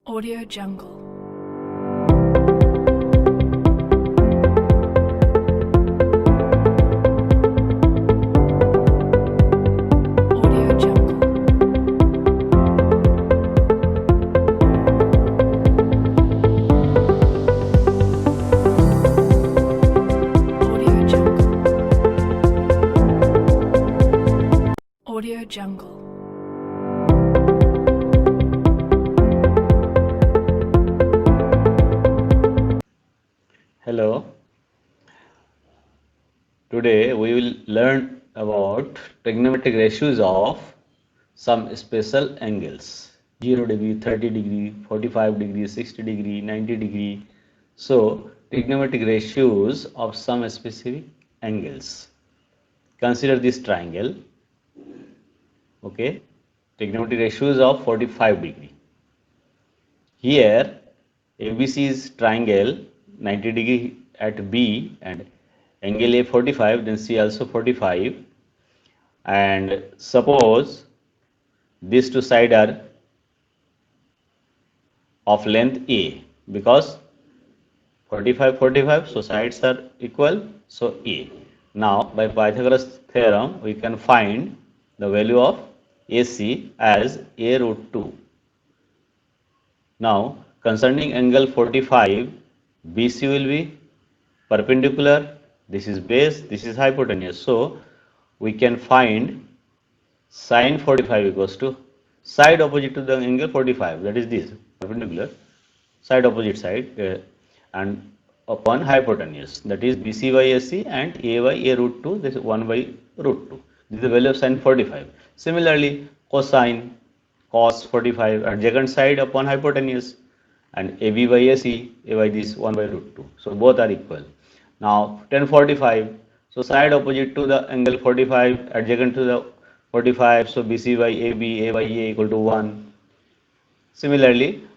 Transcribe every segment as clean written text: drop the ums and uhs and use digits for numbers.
Audio Jungle. Audio Jungle. Audio Jungle. Audio Jungle. Hello, today we will learn about trigonometric ratios of some special angles 0 degree, 30 degree, 45 degree, 60 degree, 90 degree. So, trigonometric ratios of some specific angles. Consider this triangle, okay? Trigonometric ratios of 45 degree. Here, ABC is triangle 90 degree at B and angle A 45, then C also 45. And suppose these two sides are of length A because 45, 45, so sides are equal, so A. Now, by Pythagoras theorem, we can find the value of AC as A root 2. Now, concerning angle 45, BC will be perpendicular, this is base, this is hypotenuse. So, we can find sine 45 equals to side opposite to the angle 45, that is this, perpendicular, side opposite side, and upon hypotenuse, that is BC by AC and A by A root 2, this is 1 by root 2. This is the value of sine 45. Similarly, cosine cos 45 adjacent side upon hypotenuse and AB by AC, A by this 1 by root 2. So both are equal. Now tan 45, so side opposite to the angle 45 adjacent to the 45, so BC by AB, A by A equal to 1. Similarly,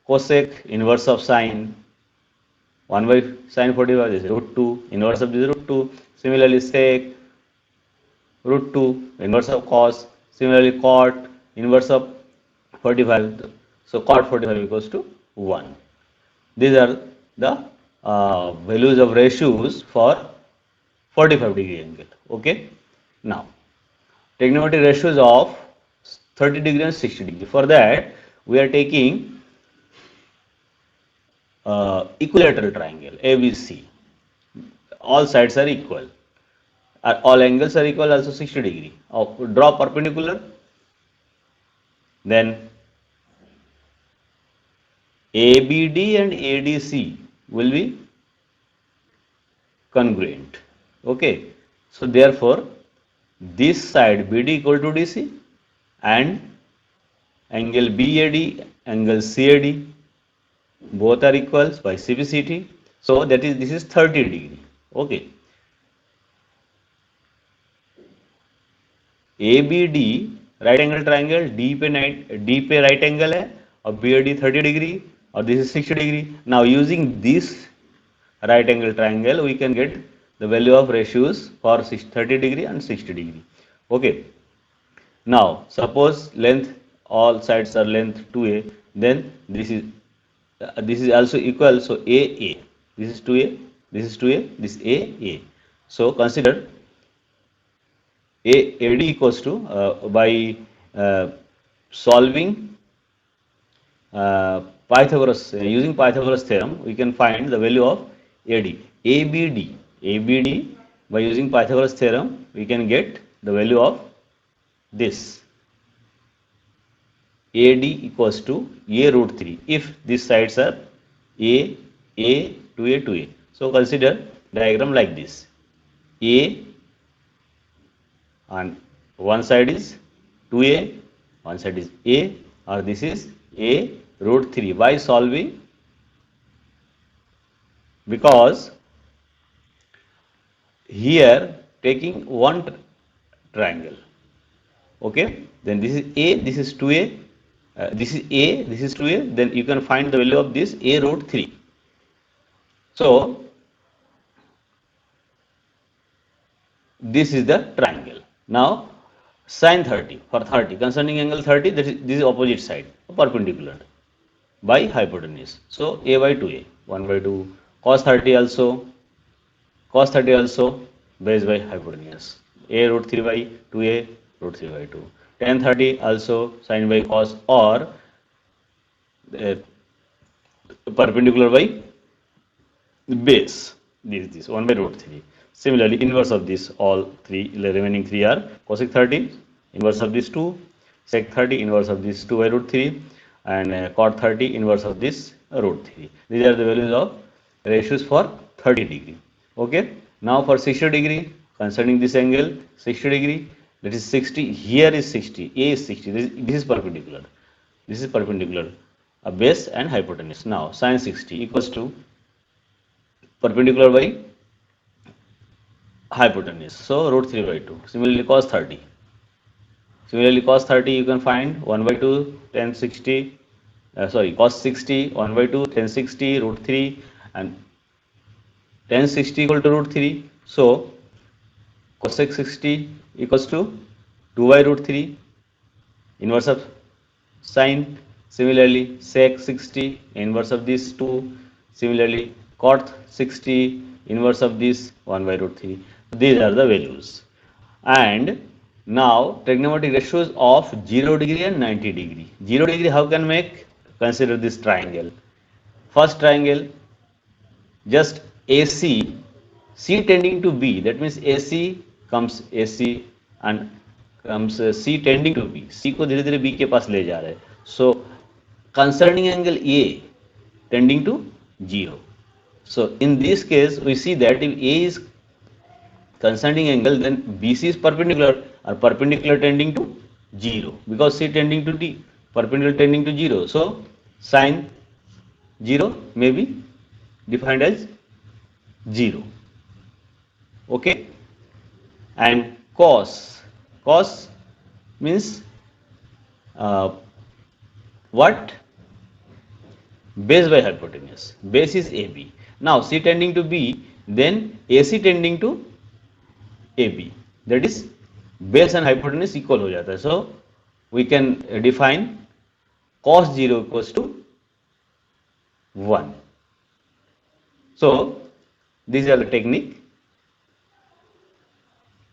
cosec inverse of sine 1 by sine 45 is root 2, inverse of this root 2. Similarly, sec root 2, inverse of cos. Similarly, cot inverse of 45. So, cot 45 equals to 1. These are the values of ratios for 45 degree angle. Okay. Now, trigonometric ratios of 30 degree and 60 degree. For that, we are taking equilateral triangle ABC. All sides are equal. All angles are equal, also 60 degree. Draw perpendicular. Then ABD and ADC will be congruent. Okay. So therefore, this side BD equal to DC and angle BAD, angle CAD, both are equals by CPCT. So that is, this is 30 degree. Okay. ABD right angle triangle, D पे right angle है और BAD 30 degree और this is 60 degree. Now using this right angle triangle, we can get the value of ratios for 30 degree and 60 degree. Okay. Now suppose length, all sides are length 2a, then this is also equal. So AA, this is 2a, this is 2a, this is AA. So consider AD equals to by solving Pythagoras, using Pythagoras theorem, we can find the value of AD. ABD by using Pythagoras theorem, we can get the value of this. AD equals to A root 3 if these sides are A, 2A, 2A. So consider diagram like this. A and one side is 2a, one side is a, or this is a root 3 by solving, because here taking one triangle. Okay, then this is a, this is 2a, this is a, this is 2a, then you can find the value of this a root 3. So this is the triangle. Now sine 30 for 30, concerning angle 30, this is opposite side, perpendicular. by hypotenuse. So a by 2a, 1 by 2. Cos 30 also, base by hypotenuse. A root 3 by 2a, root 3 by 2. Tan 30 also sine by cos, or uh, perpendicular by base. This 1 by root 3. Similarly, inverse of this, all three, the remaining three are cosec 30, inverse of this 2, sec 30, inverse of this 2 by root 3, and cot 30, inverse of this root 3. These are the values of ratios for 30 degree. Okay. Now for 60 degree, concerning this angle 60 degree, that is 60. Here is 60. A is 60. This is perpendicular. This is perpendicular. A base and hypotenuse. Now sine 60 equals to perpendicular by hypotenuse. So root 3 by 2. Similarly cos 30. Similarly cos 30 you can find 1 by 2 tan 60. Cos 60 1 by 2 tan 60 root 3, and tan 60 equal to root 3. So cosec 60 equals to 2 by root 3, inverse of sine. Similarly sec 60, inverse of this 2. Similarly cot 60, inverse of this 1 by root 3. These are the values. And now trigonometric ratios of 0 degree and 90 degree. 0 degree how can make? Consider this triangle. First triangle, just AC, C tending to B, that means AC comes AC and comes C tending to B. C को धीरे धीरे B के पास ले जा रहे हैं. So concerning angle A tending to 0. So in this case we see that if A is concerning angle, then BC is perpendicular, or perpendicular tending to 0, because C tending to D, perpendicular tending to 0. So sine 0 may be defined as 0. Okay. And cos means what? Base by hypotenuse. Base is AB. Now C tending to B, then AC tending to AB. That is base and hypotenuse equal हो जाता है. So we can define cos 0 equals to 1. So these are the technique.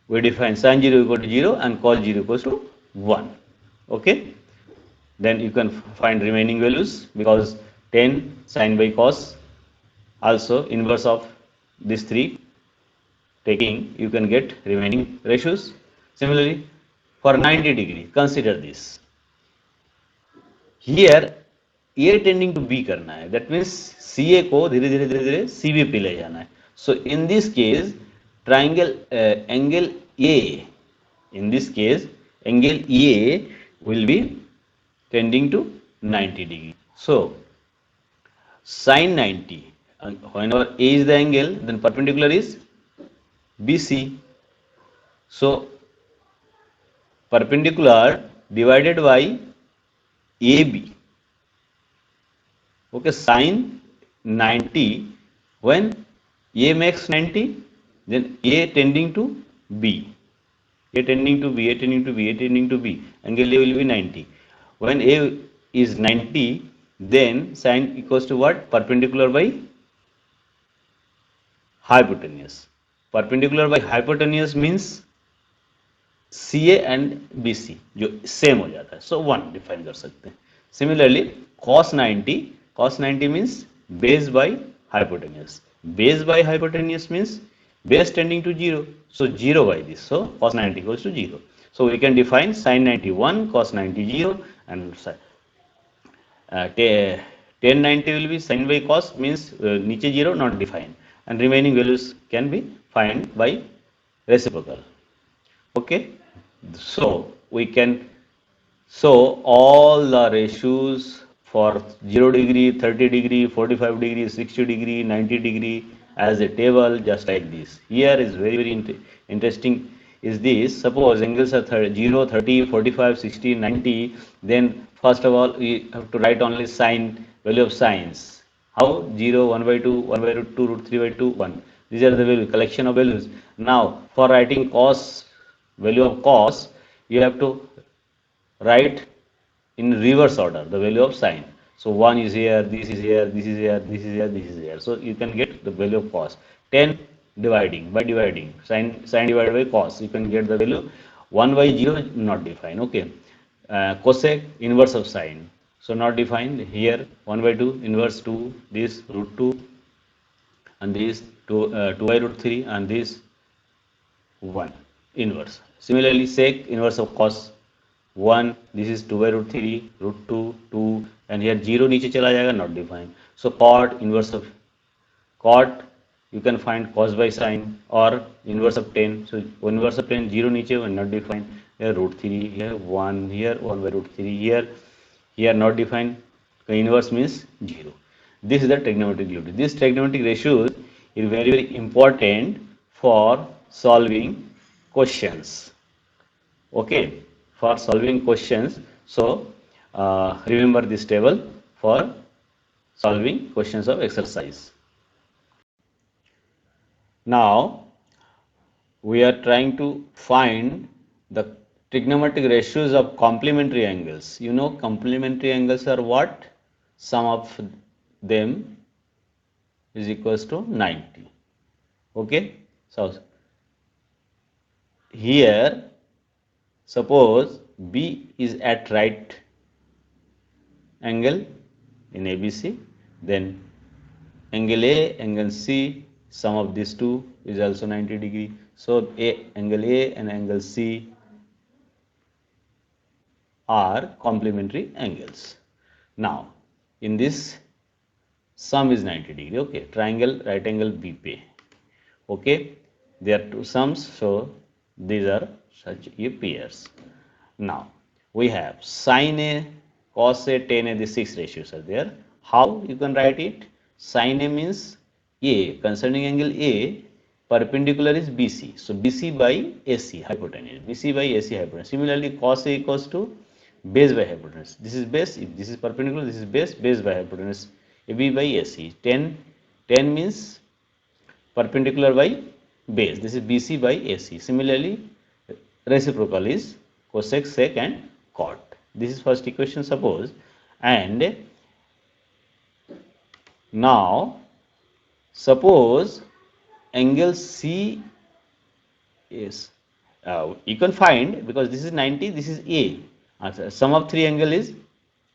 We define sin 0 equal to 0 and cos 0 equals to 1. Okay. Then you can find remaining values, because tan sin by cos also inverse of these three taking, you can get remaining ratios. Similarly for 90 degree, consider this. Here A tending to B करना है, that means CA को धीरे धीरे CB पे ले जाना है. So in this case triangle angle A, in this case angle A will be tending to 90 degree. So sin 90, whenever A is the angle, then perpendicular is BC. So perpendicular divided by AB. Okay, sin 90, when A makes 90, then A tending to B. A tending to B, A tending to B, A tending to B. Angle A will be 90. When A is 90, then sin equals to what? Perpendicular by hypotenuse. Perpendicular by hypotenuse means CA and BC जो same हो जाता है. So 1 define कर सकते हैं. Similarly cos 90 means base by hypotenuse. Base by hypotenuse means base tending to 0. So 0 by this. So cos 90 equals to 0. So we can define sin 91, cos 90 0, and tan 90 will be sin by cos, means niche 0 not defined, and remaining values can be found by reciprocal. Okay, so we can show all the ratios for 0 degree, 30 degree, 45 degree, 60 degree, 90 degree as a table, just like this. Here is very interesting is this. Suppose angles are 0, 30, 45, 60, 90. Then first of all we have to write only sine, value of sines. How? 0, 1 by 2, 1 by root 2, root 3 by 2, 1. These are the value, collection of values. Now for writing cos, value of cos, you have to write in reverse order the value of sine. So 1 is here, this is here, this is here, this is here, this is here. So you can get the value of cos. 10 dividing by dividing, sine divided by cos, you can get the value. 1 by 0 not defined. Okay. Cosec inverse of sine. So not defined here. 1 by 2 inverse 2, this root 2, and this 2 by root 3, and this 1 inverse. Similarly, sec inverse of cos 1, this is 2 by root 3, root 2, 2, and here 0 नीचे चला जाएगा, not defined. So cot inverse of cot, you can find cos by sine or inverse of 10. So inverse of 10, 0 नीचे, not defined. Here root 3, here 1, here 1 by root 3, here not defined. Inverse means 0. This is the trigonometric unit. This trigonometric ratios is very, very important for solving questions. Okay, for solving questions. So remember this table for solving questions of exercise. Now we are trying to find the trigonometric ratios of complementary angles. You know, complementary angles are what? Sum of them is equals to 90. Okay, so here suppose B is at right angle in ABC, then angle A, angle C, sum of these two is also 90 degree. So angle A and angle C are complementary angles. Now in this sum is 90 degree. Okay, triangle right angle BP. Okay, there are two sums, so these are such a pairs. Now we have sin A, cos A, tan A, the 6 ratios are there. How you can write it? Sin A means A, concerning angle A, perpendicular is BC. So BC by AC hypotenuse. BC by AC hypotenuse. Similarly, cos A equals to base by hypotenuse. This is base. If this is perpendicular, this is base. Base by hypotenuse. AB by AC. Tan means perpendicular by base. This is BC by AC. Similarly, reciprocal is cosec, sec, and cot. This is first equation, suppose. And now suppose angle C is, you can find, because this is 90, this is A. Sum of three angle is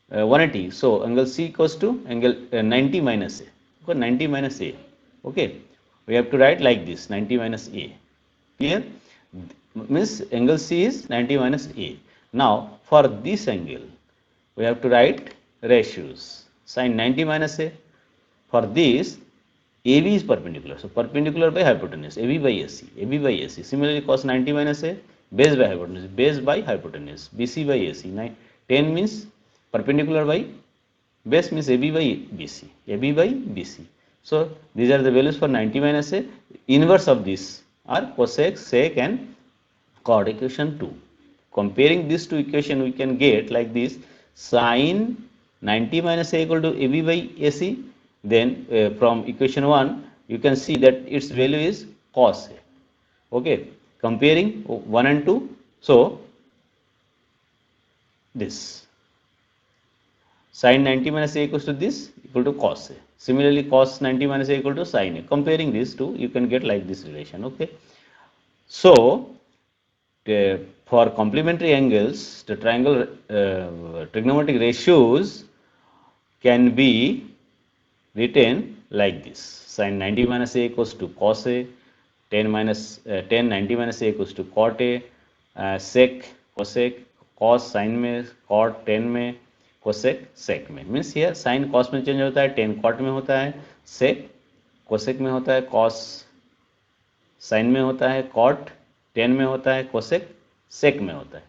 180. So angle C equals to angle 90 minus A. Okay, 90 minus A. Okay, we have to write like this, 90 minus A. Clear? Means angle C is 90 minus A. Now for this angle we have to write ratios. Sin 90 minus A. For this, AB is perpendicular. So perpendicular by hypotenuse, AB by AC, AB by AC. Similarly, cos 90 minus A, base by hypotenuse, base by hypotenuse, BC by AC. 10 means perpendicular by base means AB by BC, AB by BC. So these are the values for 90 minus A. Inverse of this are cosec, sec, and cot. Equation 2. Comparing these two equations, we can get like this: sin 90 minus A equal to AB by AC. Then from equation 1, you can see that its value is cos A. Okay, comparing 1 and 2. So this sin 90 minus A equals to this equal to cos A. Similarly, cos 90 minus A equal to sin A. Comparing these two, you can get like this relation. Okay, so for complementary angles, the triangle trigonometric ratios can be written like this: sin 90 minus A equals to cos A, tan 90 minus A equals to cot A, sec, cosec, cos sin में, cot tan में, cosec sec में. Means here sin cos में change होता है, tan cot में होता है, sec cosec में होता है, cos sin में होता है, cot tan में होता है, cosec sec में होता है.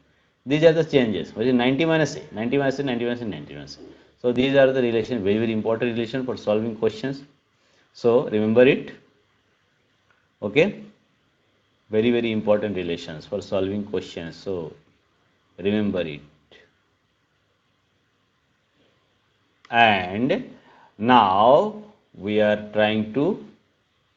These are the changes. 90 minus A, 90 minus A, 90 minus A, 90 minus A. So these are the relation, very, very important relation for solving questions. So remember it. Okay, very, very important relations for solving questions. So remember it. And now we are trying to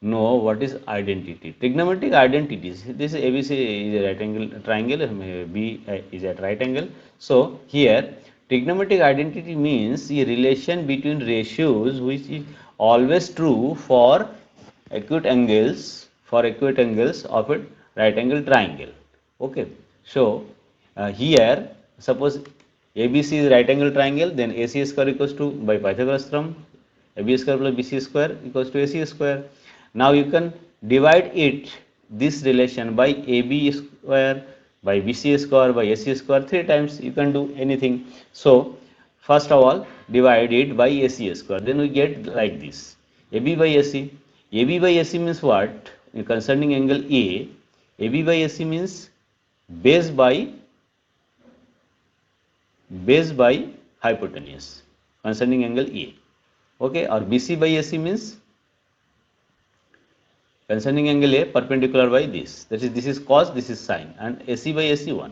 know what is identity. Trigonometric identities. This ABC is a right angle triangle, B is at right angle. So here Trigonometric identity means a relation between ratios which is always true for acute angles of a right angle triangle. Okay, so here suppose ABC is right angle triangle, then AC square equals to, by Pythagoras theorem, AB square plus BC square equals to AC square. Now you can divide it, this relation, by AB square, by BC square, by AC square, 3 times. You can do anything. So first of all divide it by AC square, then we get like this, AB by AC. AB by AC means what? Concerning angle A, AB by AC means base by hypotenuse concerning angle A. Okay, or BC by AC means concerning angle A perpendicular by this is cos, this is sine, and AC by AC 1.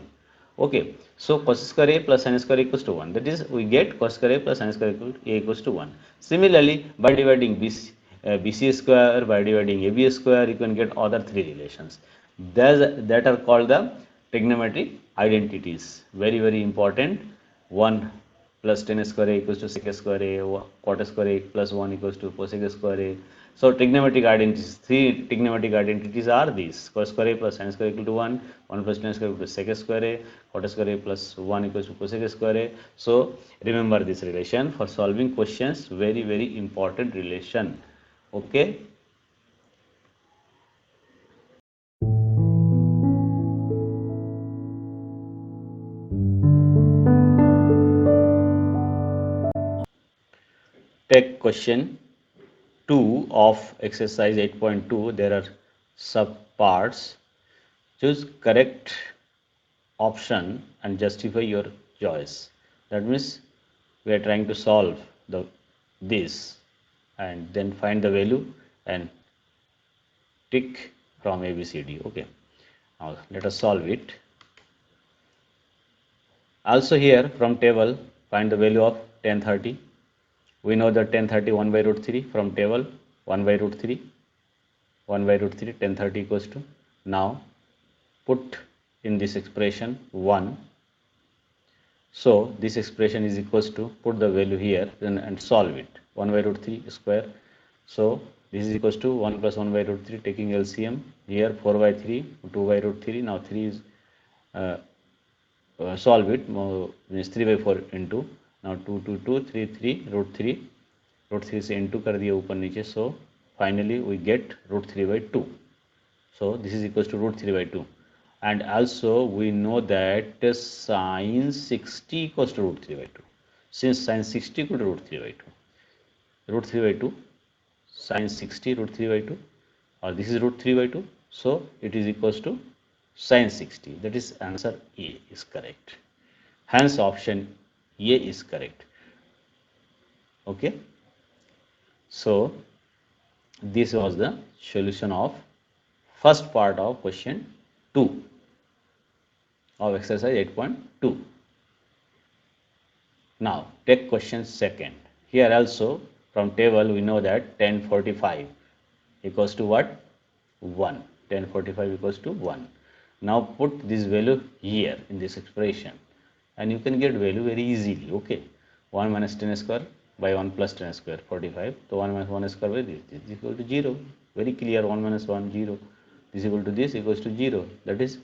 Okay, so cos square A plus sin square equals to 1, that is we get cos square A plus sin square equals to 1. Similarly, by dividing BC square, by dividing AB square, you can get other 3 relations. That are called the trigonometric identities. Very, very important. 1 plus tan square A equals to sec square A, cot square A plus 1 equals to cosec square A. So trigonometric identities, 3 trigonometric identities are these: cos square A plus sin square equal to 1, 1 plus tan square equal to sec square A, cot square A plus 1 equals to cosec square A. So remember this relation for solving questions, very, very important relation. Okay. Take question 2 of exercise 8.2. There are sub parts. Choose correct option and justify your choice. That means we are trying to solve this and then find the value and tick from A, B, C, D. Okay. Now let us solve it. Also here from table find the value of tan 30. We know that tan 30 1 by root 3 from table, 1 by root 3 tan 30 equals to, now put in this expression 1. So this expression is equals to, put the value here and solve it. 1 by root 3 square. So this is equals to 1 plus 1 by root 3, taking LCM here, 4 by 3, 2 by root 3. Now 3 is solve it, means 3 by 4 into, now 2 2 2 3 3 root 3 से into कर दिया ऊपर नीचे. So finally we get root 3 by 2. So this is equals to root 3 by 2. And also we know that sin 60 equals to root 3 by 2. Since sin 60 equal to root 3 by 2. Root 3 by 2, sin 60 root 3 by 2, or this is root 3 by 2. So it is equals to sin 60. That is answer A is correct. Hence option A is correct. Okay. So this was the solution of first part of question 2 of exercise 8.2. Now take question second. Here also from table we know that tan 45 equals to what? 1. Tan 45 equals to 1. Now put this value here in this expression and you can get value very easily. Okay. 1 minus tan square by 1 plus tan square 45. So 1 minus 1 square by this is equal to 0. Very clear. 1 minus 1 0. This is equal to this equals to 0. That is,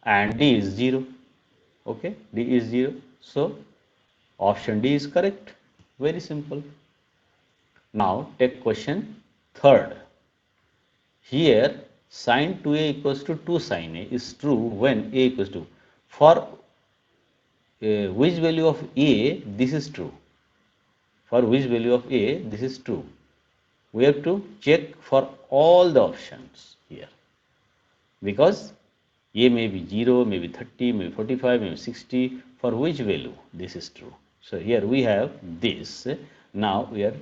and D is 0. Okay. D is 0. So option D is correct. Very simple. Now take question third. Here sin 2a equals to 2 sin a is true when a equals to, for which value of a this is true. For which value of a this is true. We have to check for all the options here, because a may be 0, maybe 30, maybe 45, maybe 60. For which value this is true. So here we have this. Now we are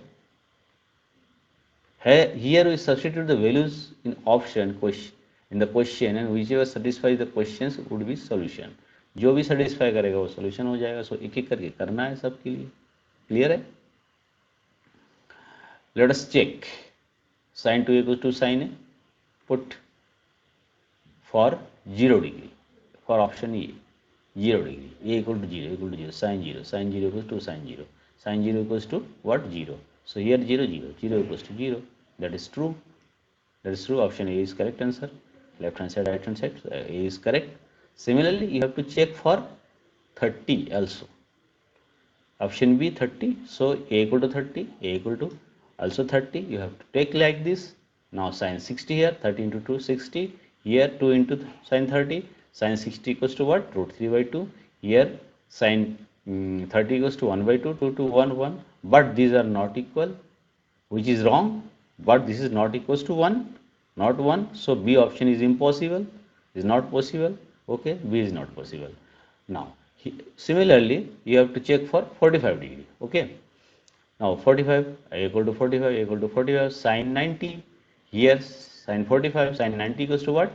here we substitute the values in option question in the question, and whichever satisfies the questions would be solution. जो भी satisfy करेगा वो solution हो जाएगा. So एक एक करके करना है सबके लिए. Clear है? Let us check. Sin 2 equals to sin a. Put for 0 degree for option A. 0 degree, a equal to 0, equal to 0, sine 0 equals to sine 0, sine 0 equals to what? 0. So here 0 equals to 0. That is true. That is true. Option A is correct answer. Left hand side, right hand side, A is correct. Similarly, you have to check for 30 also. Option B 30. So A equal to 30, A equal to also 30. You have to take like this. Now sine 60 here, 30 into 2, 60. Here 2 into sine 30. Sine 60 equals to what? Root 3 by 2. Here sine 30 equals to 1 by 2, 2 to 1, 1. But these are not equal, which is wrong. But this is not equals to 1, not 1. So B option is impossible, is not possible. Okay, B is not possible. Now similarly you have to check for 45 degree. Okay, now 45, A equal to 45, A equal to 45, sine 90. Here sine 45, sine 90 equals to what?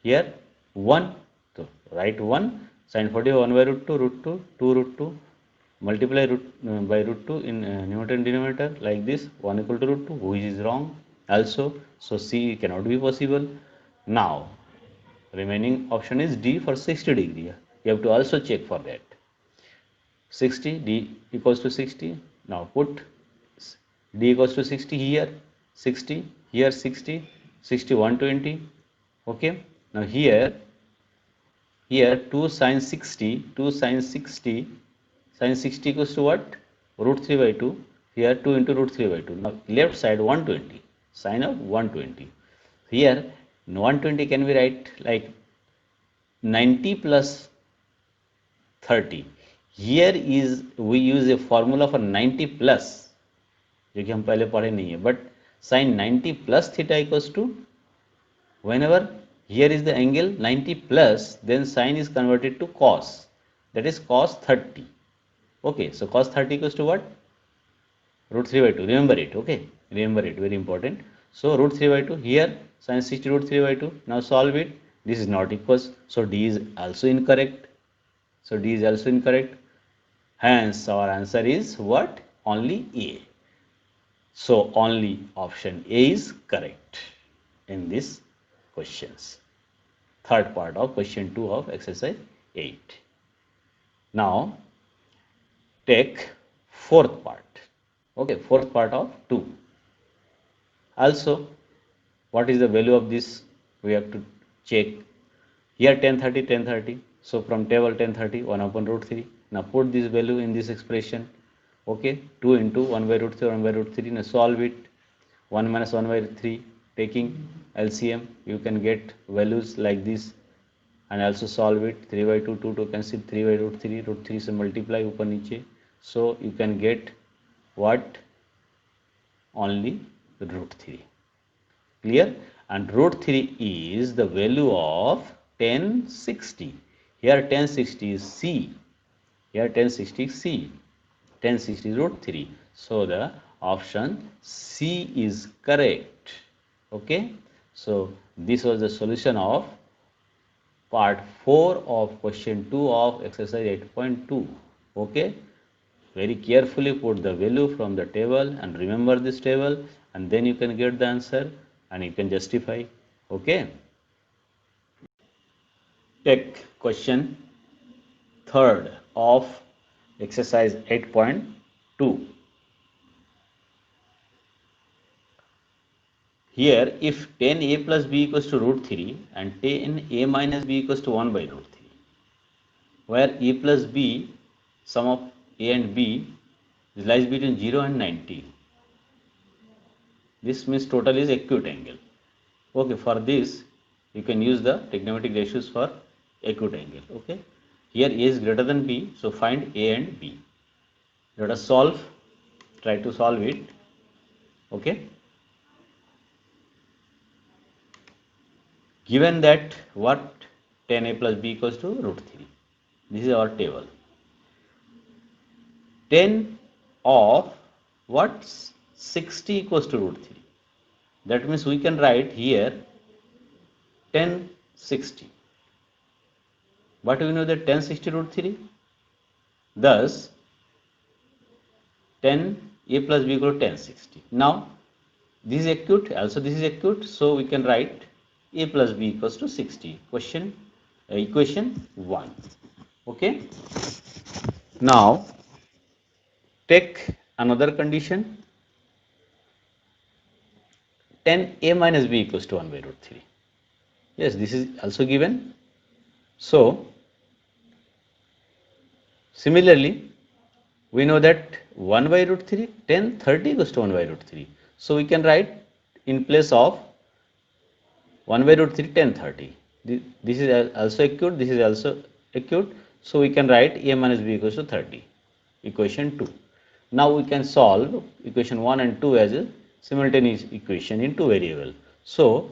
Here 1. So write 1, sine 45 1 by root 2, root 2, 2 root 2, multiply by root 2 in numerator and denominator like this, 1 equal to root 2, which is wrong also. So C cannot be possible. Now remaining option is D for 60 degree. You have to also check for that. 60, D equals to 60. Now put D equals to 60 here, 60, here 60, 60, 120. Okay, now here 2 sine 60, 2 sine 60, sine 60 equals to what? Root 3 by 2. Here 2 into root 3 by 2. Now left side 120, sine of 120. Here 120 can be write like 90 plus 30. Here is we use a formula for 90 plus, जो कि हम पहले पढ़े नहीं है. But sin 90 plus theta equals to, whenever here is the angle 90 plus, then sin is converted to cos, that is cos 30. Okay, so cos 30 equals to what? Root 3 by 2. Remember it. Okay, remember it, very important. So root 3 by 2, here sin 60 root 3 by 2. Now solve it. This is not equals, so D is also incorrect. So D is also incorrect. Hence our answer is what? Only A. So only option A is correct in this questions. Third part of question 2 of exercise 8. Now take fourth part. Okay, fourth part of 2. Also, what is the value of this? We have to check. Here 1030, 1030. So from table 1030, 1 upon root 3. Now put this value in this expression. Okay, 2 into 1 by root 3, 1 by root 3. Now solve it. 1 minus 1 by 3. Taking LCM, you can get values like this. And also solve it. 3 by 2, 2 to cancel, 3 by root 3. Root 3 se multiply upon niche. So you can get what? Only root 3. Clear? And root 3 is the value of 1060. Here 1060 is C. Here 1060 is C. 1060 is root 3. So the option C is correct. Okay. So this was the solution of part 4 of question 2 of exercise 8.2. Okay. Very carefully put the value from the table and remember this table, and then you can get the answer and you can justify. Okay. Take question 3rd of exercise 8.2. Here if 10a plus b equals to root 3 and 10a minus b equals to 1 by root 3, where a plus b, sum of a and b lies between 0 and 90. This means total is acute angle. Okay, for this you can use the trigonometric ratios for acute angle. Okay, here a is greater than b, so find a and b. Let us solve, try to solve it. Okay, given that what? 10a plus b equals to root 3. This is our table. 10 of what? 60 equals to root 3. That means we can write here 1060. But we know that 1060 root 3. Thus 10a plus b equal to 1060. Now this is acute, also this is acute, so we can write a plus b equals to 60. Equation 1. Okay. Now take another condition. 10a minus b equals to 1 by root 3. Yes, this is also given. So similarly, we know that 1 by root 3, 10, 30 equals to 1 by root 3. So we can write in place of 1 by root 3, 10, 30. This is also acute, this is also acute. So we can write a minus b equals to 30, equation 2. Now we can solve equation 1 and 2 as a simultaneous equation in two variable. So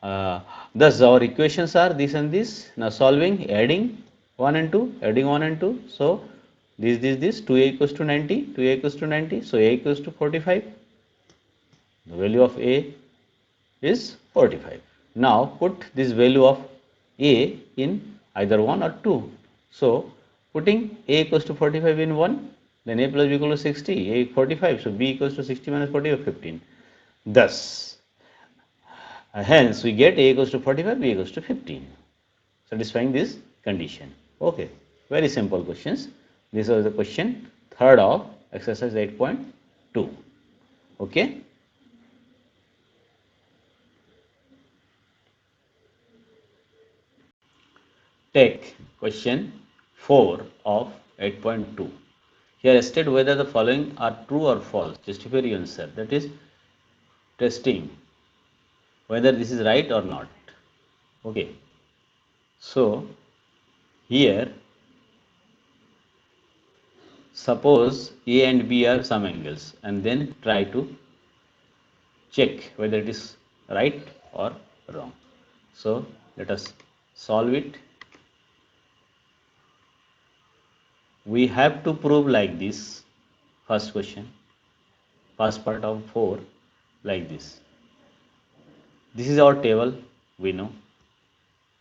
thus our equations are this and this. Now solving, adding 1 and 2, adding 1 and 2. So this 2a equals to 90, 2a equals to 90. So a equals to 45. The value of a is 45. Now put this value of a in either 1 or 2. So putting a equals to 45 in 1, then a plus b equals to 60, a 45. So b equals to 60 minus 45, 15. Thus, hence we get a equals to 45, b equals to 15, satisfying this condition. Okay, very simple questions. This was the question third of exercise 8.2. Okay. Take question 4 of 8.2. Here state whether the following are true or false. Justify your answer. That is testing whether this is right or not. Okay. So here suppose A and B are some angles and then try to check whether it is right or wrong. So let us solve it. We have to prove like this. First question, first part of 4, like this. This is our table, we know.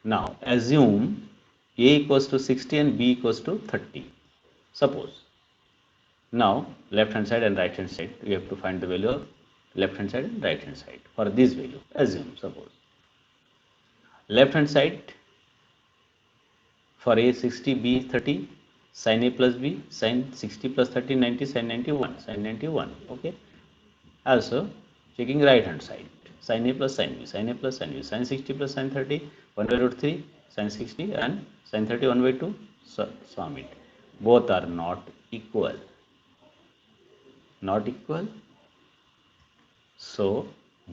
Now assume A equals to 60 and B equals to 30. Suppose. Now left hand side and right hand side, we have to find the value of left hand side and right hand side for this value. Assume, suppose. Left hand side for A 60, B 30, sin A plus B, sin 60 plus 30, 90, sin 91, sin 91. Okay. Also checking right hand side, sin A plus sin B, sin A plus sin B, sin 60 plus sin 30, 1 by root 3, sin 60 and sin 30 1 by 2, sum it. Both are not equal. Not equal. So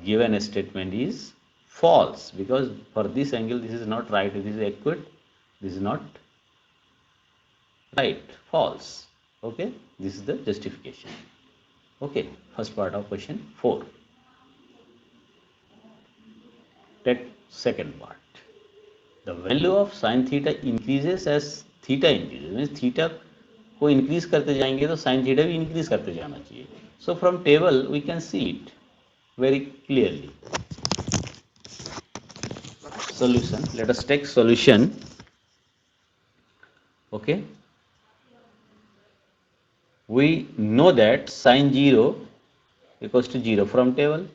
given statement is false because for this angle this is not right, this is acute, this is not right, false. Okay, this is the justification. Okay, first part of question 4. Take second part. The value of sin theta increases as theta increases. Means theta को increase करते जाएंगे तो sin theta भी increase करते जाना चाहिए. So from table we can see it very clearly. Solution. Let us take solution. Okay. We know that sin 0 equals to 0 from table.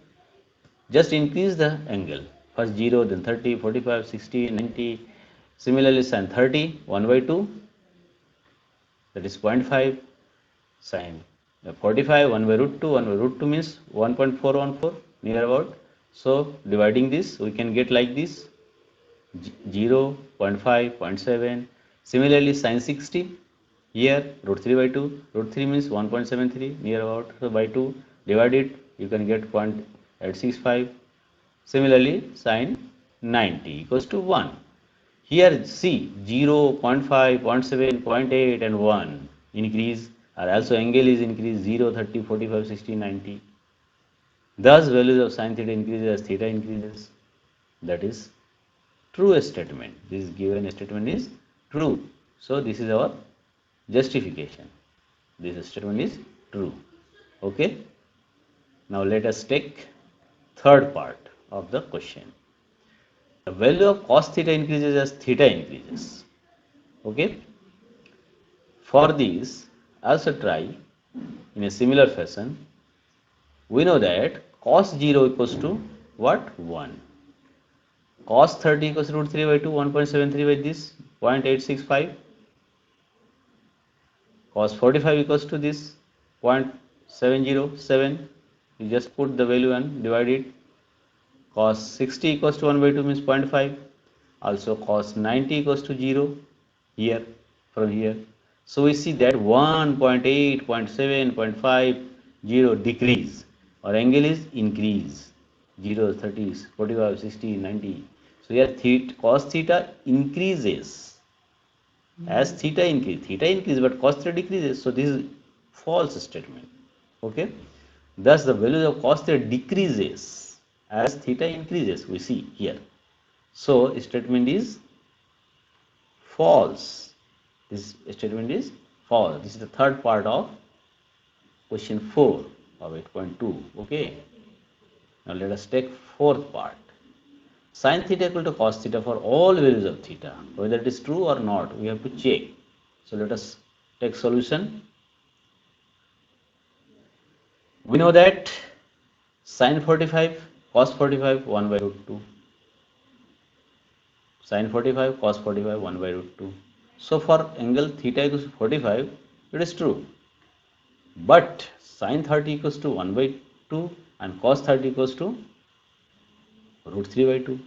Just increase the angle. First 0, then 30, 45, 60, 90. Similarly, sin 30, 1 by 2, that is 0.5. Sin 45, 1 by root 2. 1 by root 2 means 1.414, near about. So, dividing this, we can get like this. 0, 0.5, 0.7. Similarly, sin 60, here root 3 by 2. Root 3 means 1.73, near about. So, by 2, divide it, you can get 0.865. Similarly, sin 90 equals to 1. Here see 0, 0.5, 0.7, 0.8 and 1 increase, or also angle is increased 0, 30, 45, 60, 90. Thus values of sin theta increases as theta increases. That is true statement. This given statement is true. So this is our justification. This statement is true. Okay. Now let us take third part of the question. The value of cos theta increases as theta increases. Okay. For this, also try in a similar fashion. We know that cos 0 equals to what? 1. Cos 30 equals root 3 by 2, 1.73 by this, 0.865. Cos 45 equals to this 0.707. You just put the value and divide it. Cos 60 equals to 1 by 2 means 0.5. Also cos 90 equals to 0 here from here. So we see that 1.8, 0.7, 0.5, 0 decrease or angle is increase. 0, 30, 45, 60, 90. So here cos theta increases. As theta increases, but cos theta decreases. So this is false statement. Okay. Thus the value of cos theta decreases as theta increases. We see here. So statement is false. This statement is false. This is the third part of question 4 of 8.2. Okay. Now let us take fourth part. Sin theta equal to cos theta for all values of theta. Whether it is true or not, we have to check. So let us take solution. We know that sin 45, cos 45, 1 by root 2. Sin 45, cos 45, 1 by root 2. So for angle theta equals to 45, it is true. But sin 30 equals to 1 by 2 and cos 30 equals to root 3 by 2.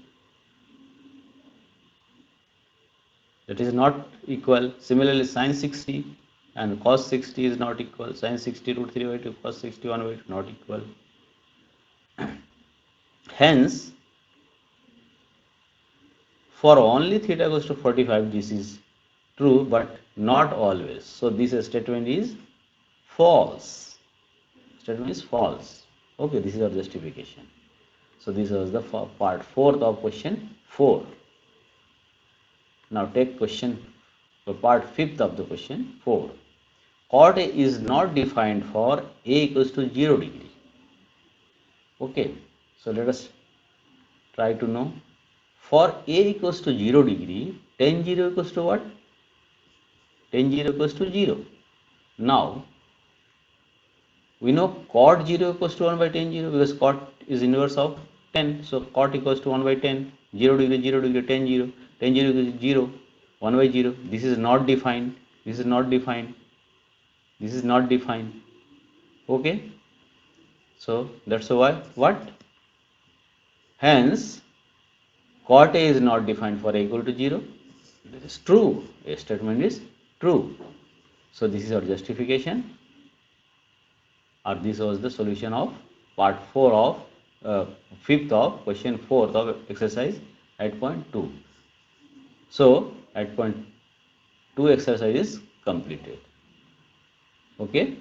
That is not equal. Similarly, sin 60 and cos 60 is not equal. Sin 60 root 3 by 2, cos 60 1 by 2 not equal. Hence, for only theta goes to 45, this is true, but not always. So this statement is false. Statement is false. Okay, this is our justification. So this was the part 4th of question 4. Now take question part 5th of the question 4. Chord A is not defined for A equals to 0 degree. Okay, so let us try to know. For A equals to 0 degree, tan 0 equals to what? Tan 0 equals to 0. Now, we know cot 0 equals to 1 by tan 0 because cot is inverse of tan. So cot equals to 1 by tan. 0 degree, tan 0. Tan 0 equals 0. 1 by 0. This is not defined. This is not defined. This is not defined. Okay. So that's why what? Hence, cot A is not defined for A equal to 0. This is true. A statement is true. So this is our justification. Or this was the solution of part 4 of 5th of question 4th of exercise 8.2. So 8.2 exercise is completed. Okay.